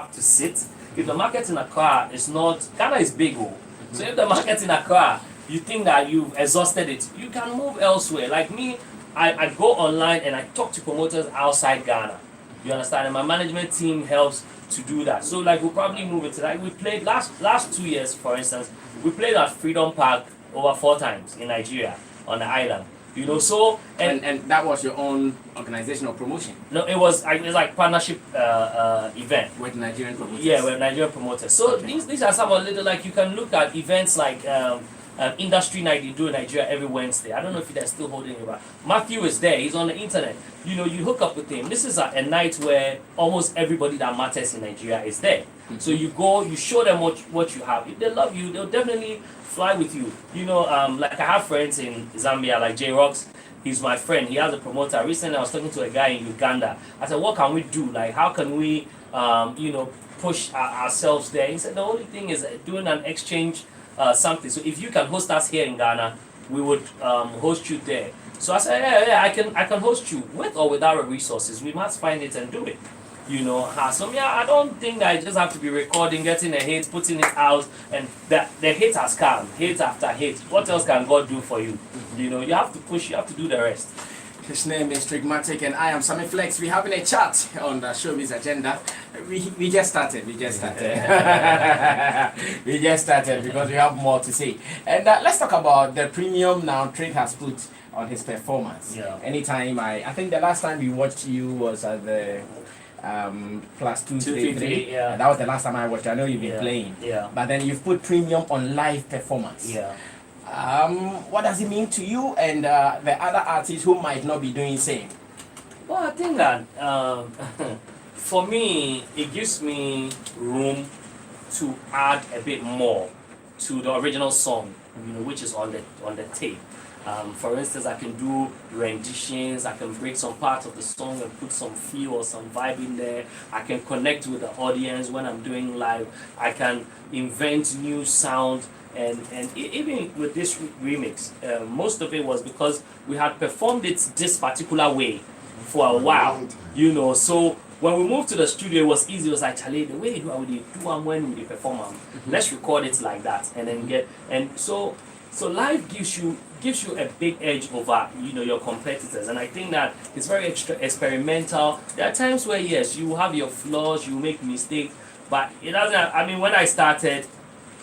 have to sit. If the market in Accra is not, Ghana is big, oh. So if the market in Accra, you think that you've exhausted it, you can move elsewhere. Like me, I go online and I talk to promoters outside Ghana. You understand? And my management team helps to do that. So like we'll probably move it to like we played last 2 years, for instance, we played at Freedom Park over 4 times in Nigeria on the island. You know, so and that was your own organizational promotion? No, it was like partnership event with Nigerian promoters. Yeah, with Nigerian promoters. So okay. these are some of little, like you can look at events like industry night they do in Nigeria every Wednesday. I don't know if they're still holding it, but Matthew is there. He's on the internet. You know, you hook up with him. This is a night where almost everybody that matters in Nigeria is there. So you go, you show them what you have. If they love you, they'll definitely fly with you. You know, like I have friends in Zambia, like J Rocks. He's my friend. He has a promoter. Recently, I was talking to a guy in Uganda. I said, "What can we do? Like, how can we, you know, push ourselves there?" He said, "The only thing is doing an exchange, something. So if you can host us here in Ghana, we would host you there." So I said, "Yeah, I can host you with or without the resources. We must find it and do it." You know, so yeah, I don't think that I just have to be recording, getting a hit, putting it out, and the hate has come, hate after hate. What else can God do for you? You know, you have to push, you have to do the rest. His name is Trigmatic and I am Sammy Flex. We're having a chat on the Showbiz Agenda. We just started, we just started because we have more to say. And let's talk about the premium now Trig has put on his performance. Yeah. Anytime I think the last time we watched you was at the plus 233. Yeah. That was the last time I watched. I know you've been playing. Yeah. But then you've put premium on live performance. Yeah. What does it mean to you and the other artists who might not be doing same? Well, I think that for me, it gives me room to add a bit more to the original song, you know, which is on the tape. For instance, I can do renditions, I can break some parts of the song and put some feel or some vibe in there. I can connect with the audience when I'm doing live. I can invent new sound. And even with this remix, most of it was because we had performed it this particular way for a while, you know. So when we moved to the studio, it was easy. It was like, Charlie, the way do and when we perform, let's record it like that, and then so live gives you a big edge over, you know, your competitors. And I think that it's very experimental. There are times where yes, you have your flaws, you make mistakes, but it doesn't. I mean, when I started.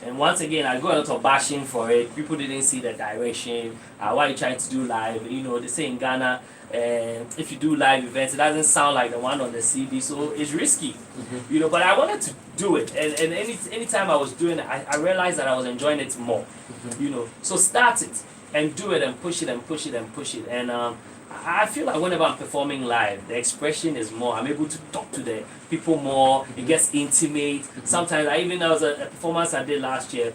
And once again, I got a lot of bashing for it. People didn't see the direction. Why are you trying to do live? You know, they say in Ghana, if you do live events, it doesn't sound like the one on the CD, so it's risky. You know, but I wanted to do it. And anytime I was doing it, I realized that I was enjoying it more. You know, so start it and do it and push it and push it and push it. And I feel like whenever I'm performing live, the expression is more. I'm able to talk to the people more. It gets intimate. Sometimes there was a performance I did last year.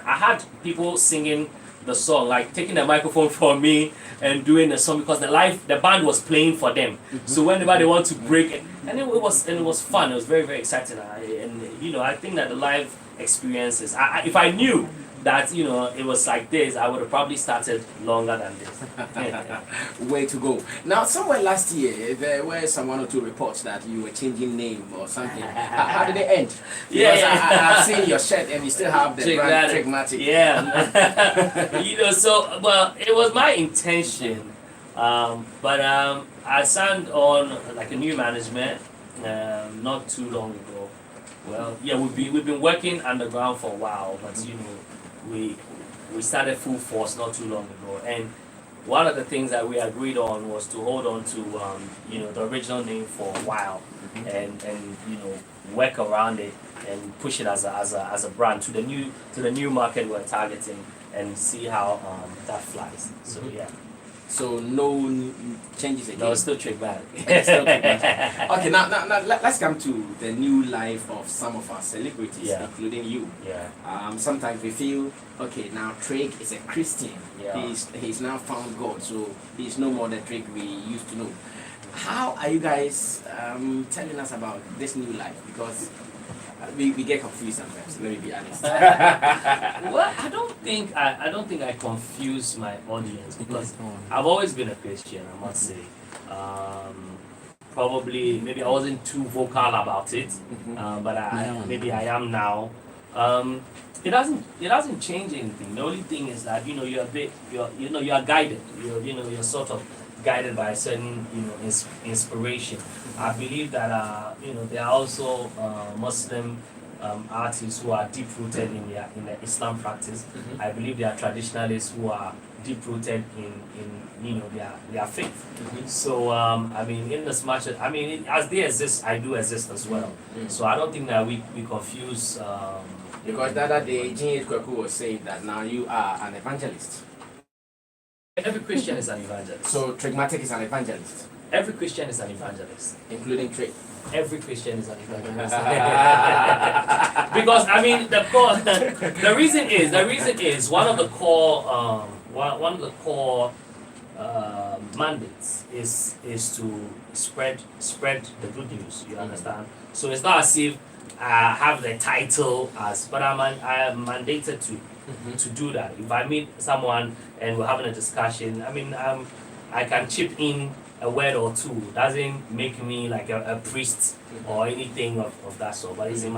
I had people singing the song, like taking the microphone from me and doing the song because the band was playing for them. So whenever they want to break it, and it was fun. It was very, very exciting. And you know, I think that the live experiences. If I knew that, you know, it was like this, I would have probably started longer than this. Way to go. Now, somewhere last year, there were some 1 or 2 reports that you were changing name or something. How did it end? I've seen your shirt and you still have the brand Trigmatic. Yeah. You know, so, well, it was my intention, but I signed on like a new management not too long ago. Well, yeah, we've been working underground for a while, but you know, we started full force not too long ago, and one of the things that we agreed on was to hold on to you know, the original name for a while, and you know, work around it and push it as a brand to the new market we're targeting and see how that flies. So yeah. So no changes again? No, it's still Trigmatic. Okay, now let's come to the new life of some of our celebrities, including you. Yeah. Sometimes we feel, okay, now Trig is a Christian. Yeah. He's now found God, so he's no more the Trig we used to know. How are you guys telling us about this new life? Because we get confused sometimes. Let me be honest. Well, I don't think I confuse my audience because I've always been a Christian. I must say, maybe I wasn't too vocal about it, but maybe I am now. It doesn't change anything. The only thing is that you are guided. You're sort of guided by a certain inspiration. I believe that there are also Muslim artists who are deep rooted in their Islam practice. I believe there are traditionalists who are deep rooted in their faith. So in as much as as they exist, I do exist as well. So I don't think that we confuse. Because the other day, Jin Kwaku was saying that now you are an evangelist. Every Christian is an evangelist. So Trigmatic is an evangelist. Every Christian is an evangelist, including Trig. Every Christian is an evangelist. Because the reason is one of the core mandates is to spread the good news. You understand? So it's not as if I have the title but I am mandated to do that. If I meet someone and we're having a discussion, I can chip in a word or two. Doesn't make me like a priest or anything of that sort. But it's in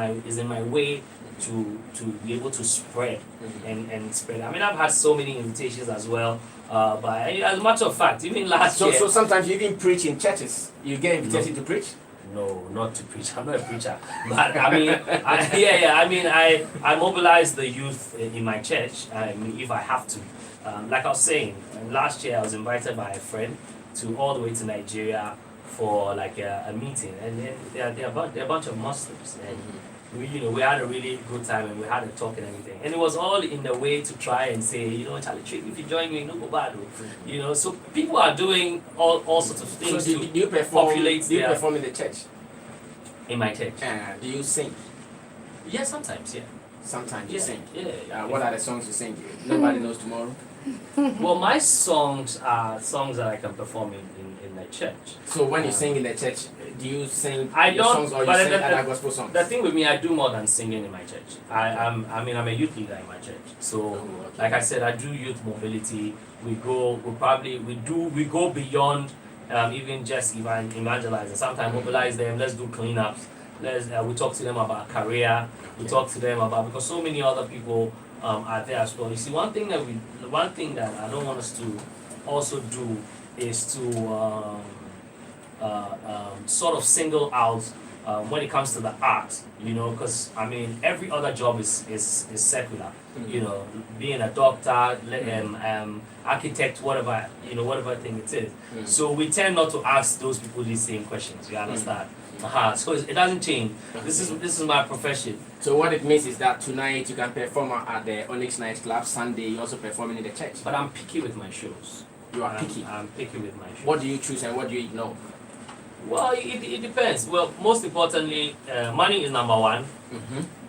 my way to be able to spread and spread. I've had so many invitations as well. But as a matter of fact, even last year. So sometimes you even preach in churches. You get invitation to preach. No, not to preach. I'm not a preacher. But I mobilize the youth in my church. If I have to. Like I was saying, last year I was invited by a friend to all the way to Nigeria for like a meeting, and then they're a bunch of Muslims, and we had a really good time, and we had a talk and everything, and it was all in the way to try and say, Charlie Trick, if you join me, no go bad, so people are doing all sorts of things. So do you perform in the church? In my church. Do you sing? Yeah, sometimes. Yeah. Sometimes you sing. Yeah. What are the songs you sing? Nobody knows tomorrow. Well, my songs are songs that I can perform in the church. So when you sing in the church, do you sing your songs or you sing other gospel songs? The thing with me, I do more than singing in my church. I'm a youth leader in my church. So, like I said, I do youth mobility. We go beyond even just evangelizing. Sometimes mobilize them. Let's do cleanups. We talk to them about career. We talk to them about, because so many other people are there as well. You see, one thing that I don't want us to also do is to sort of single out when it comes to the art, because every other job is secular. Being a doctor, architect, whatever thing it is. So we tend not to ask those people these same questions. You understand? So it doesn't change. This is my profession. So what it means is that tonight you can perform at the Onyx nightclub. Sunday you also performing in the church. But I'm picky with my shows. You are picky. I'm picky with my shows. What do you choose and what do you ignore? Well, it depends. Well, most importantly, money is number one.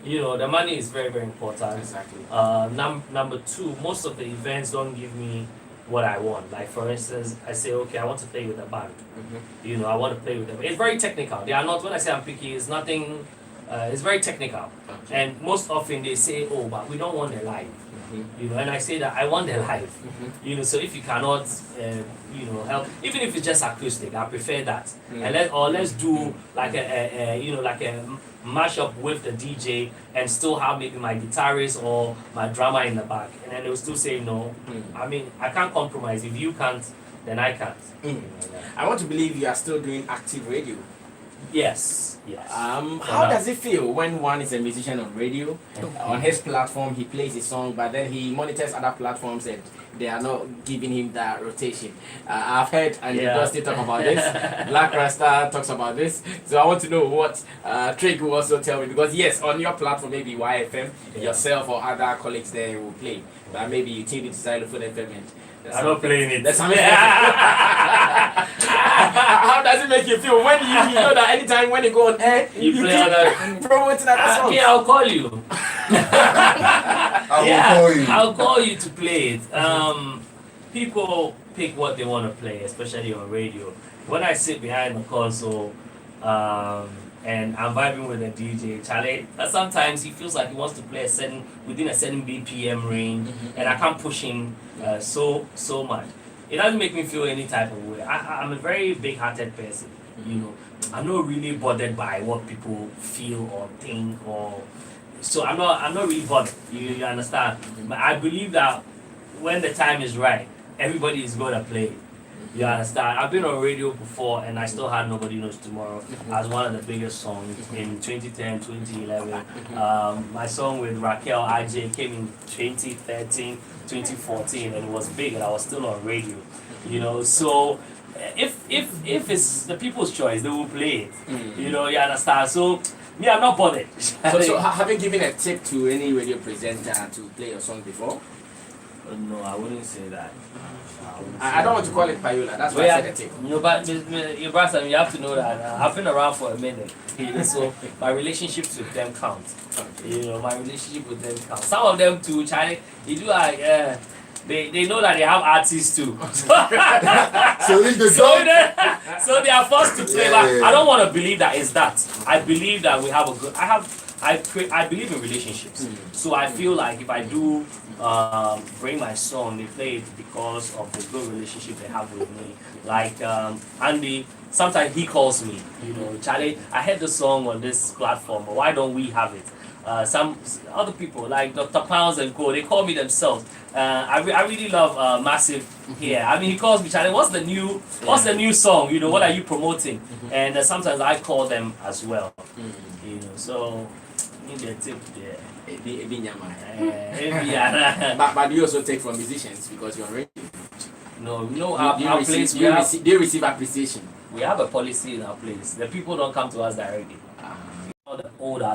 The money is very, very important. Exactly. Number two, most of the events don't give me what I want. Like, for instance, I say, okay, I want to play with a band. I want to play with them. It's very technical. They are not, when I say I'm picky, it's nothing, it's very technical. Okay. And most often they say, oh, but we don't want a live. And I say that I want a live. So if you cannot, help, even if it's just acoustic, I prefer that. And let's do like a mashup with the DJ and still have maybe my guitarist or my drummer in the back, and then they'll still say no. I can't compromise. If you can't, then I can't. I want to believe you are still doing active radio. Yes. How does it feel when one is a musician on radio? On his platform, he plays his song, but then he monitors other platforms and they are not giving him that rotation. I've heard and Dusty talk about this. Black Rasta talks about this. So I want to know what Trig will also tell me, because yes, on your platform, maybe YFM, yourself or other colleagues there will play, but maybe you tune into Xylophone FM and I'm not playing it. That's how does it make you feel when you know that anytime when you go on air, you play other promoting other songs? Yeah, I'll call you. I'll call you to play it. People pick what they want to play, especially on radio. When I sit behind the console and I'm vibing with a DJ, Charlie, sometimes he feels like he wants to play within a certain BPM range, and I can't push him so much. It doesn't make me feel any type of way. I'm a very big-hearted person. You know, I'm not really bothered by what people feel or think, or so I'm not really bothered. You understand? But I believe that when the time is right, everybody is gonna play it. You understand? I've been on radio before and I still had Nobody Knows Tomorrow as one of the biggest songs in 2010, 2011. My song with Raquel IJ came in 2013, 2014 and it was big and I was still on radio. You know, so if it's the people's choice, they will play it. You know, you understand? So me, I'm not bothered. So have you given a tip to any radio presenter to play your song before? No, I wouldn't say that. I don't want to call it payola. That's why I said a tip. No, but your brother, you have to know that I've been around for a minute. You know, so my relationships with them count. You know, my relationship with them count. Some of them too, Charlie, you do like they know that they have artists too. So they are forced to play. But I don't want to believe that it's that. I believe that we have a good. I believe in relationships. So I feel like if I do bring my song, they play it because of the good relationship they have with me. Like Andy, sometimes he calls me, you know, Charlie, I heard the song on this platform, but why don't we have it? Some other people like Dr. Pounds and Co, they call me themselves. I really love Massive here. I mean, he calls me, Charlie, what's the new song? You know, what are you promoting? And sometimes I call them as well. You know, so need a tip there. But do you also take from musicians because you're radio? No, Do you receive appreciation? We have a policy in our place. The people don't come to us directly. All the old